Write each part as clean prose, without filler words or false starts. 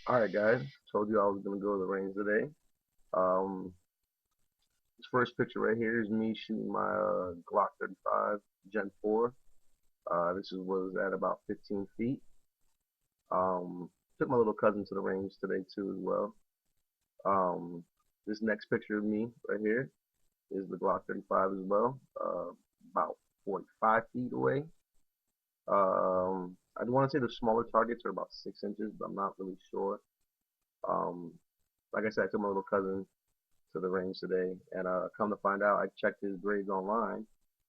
Alright guys, told you I was gonna go to the range today. Um, this first picture right here is me shooting my Glock 35 Gen 4. Was at about 15 feet. Took my little cousin to the range today too as well. Um, this next picture of me right here is the Glock 35 as well. About 45 feet away. I do want to say the smaller targets are about 6 inches, but I'm not really sure. Um, like I said, I took my little cousin to the range today, and come to find out, I checked his grades online,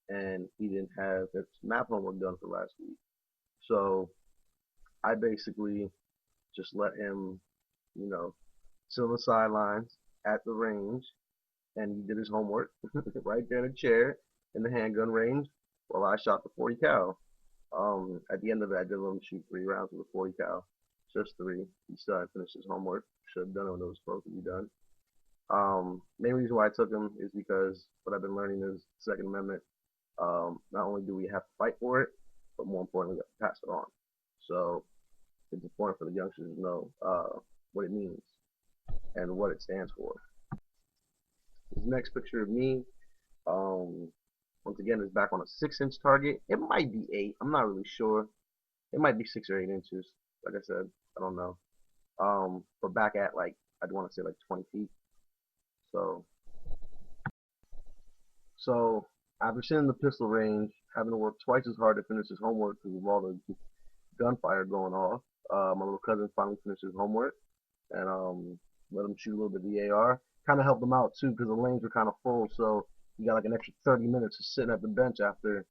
and he didn't have his math homework done for last week. So I basically just let him, you know, sit on the sidelines at the range, and he did his homework right there in a chair in the handgun range while I shot the 40 cal. At the end of it, I did let him shoot 3 rounds with a 40 cal, just three. He still hadn't finished his homework. Should have done it when it was supposed to be done. Main reason why I took him is because what I've been learning is Second Amendment. Not only do we have to fight for it, but more importantly, we have to pass it on. So it's important for the youngsters to know what it means and what it stands for. This next picture of me, um, once again, is back on a 6 inch target. It might be 8. I'm not really sure. It might be 6 or 8 inches. Like I said, I don't know. But back at like I'd want to say like 20 feet. So So after sitting in the pistol range, having to work twice as hard to finish his homework because of all the gunfire going off, my little cousin finally finished his homework and let him shoot a little bit of the AR. Kind of helped him out too because the lanes were kind of full, so he got like an extra 30 minutes of sitting at the bench after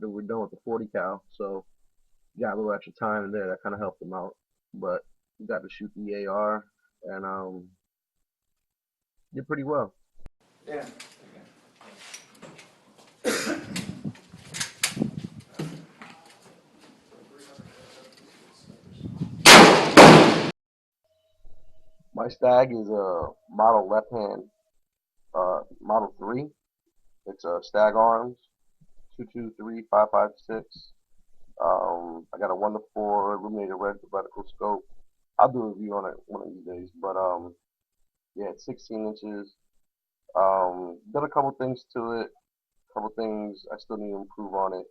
we're done with the 40 cal. So he got a little extra time in there that kind of helped him out. But he got to shoot the AR and did pretty well. Yeah. My stag is a model left hand, model 3. It's a Stag Arms 223-556. I got a 1-4 illuminated red vertical scope. I'll do a review on it one of these days. But yeah, it's 16 inches. Done a couple things to it. A couple things I still need to improve on it.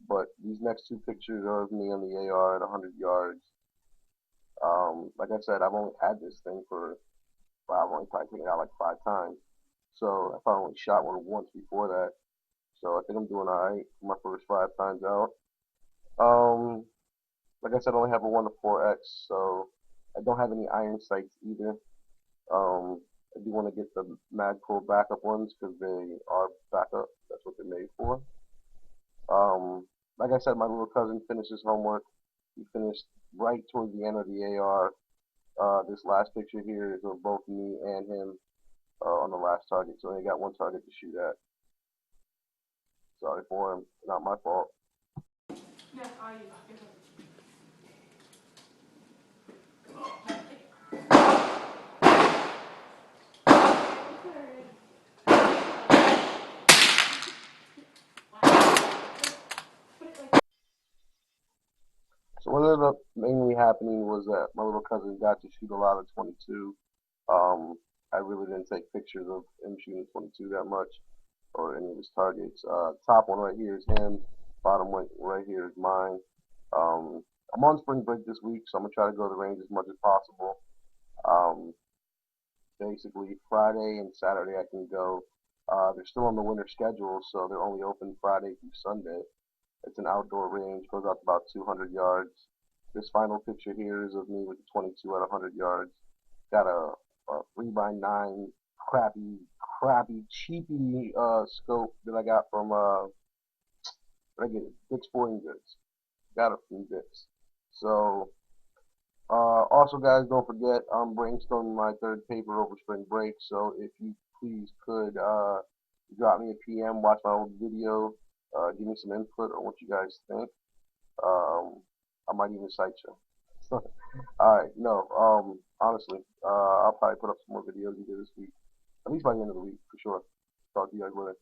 But these next two pictures are of me on the AR at 100 yards. Like I said, I've only had this thing for, well, I've only probably taken it out like 5 times. So I probably only shot one once before that. So I think I'm doing alright for my first 5 times out. Um, like I said, I only have a 1-4X, so I don't have any iron sights either. I do want to get the Magpul backup ones because they are backup. That's what they're made for. Um, like I said, my little cousin finished his homework. He finished right towards the end of the AR. This last picture here is of both me and him on the last target, so he got one target to shoot at. Sorry for him, not my fault. Yeah, I. So what ended up mainly happening was that my little cousin got to shoot a lot of 22. Um, I really didn't take pictures of him shooting 22 that much or any of his targets. Top one right here is him. Bottom one right here is mine. Um, I'm on spring break this week, so I'm gonna try to go to the range as much as possible. Um, Basically Friday and Saturday I can go. They're still on the winter schedule, so they're only open Friday through Sunday. It's an outdoor range, goes out to about 200 yards. This final picture here is of me with the 22 at 100 yards. Got a 3x9 crappy, cheapy scope that I got from I get it, Dick's Sporting Goods. Got it from Dick's. So also, guys, don't forget I'm brainstorming my third paper over spring break. So if you please could drop me a PM, watch my old video, give me some input on what you guys think. Um, I might even cite you. All right, no, honestly, I'll probably put up some more videos either this week, at least by the end of the week for sure. Talk to you guys later.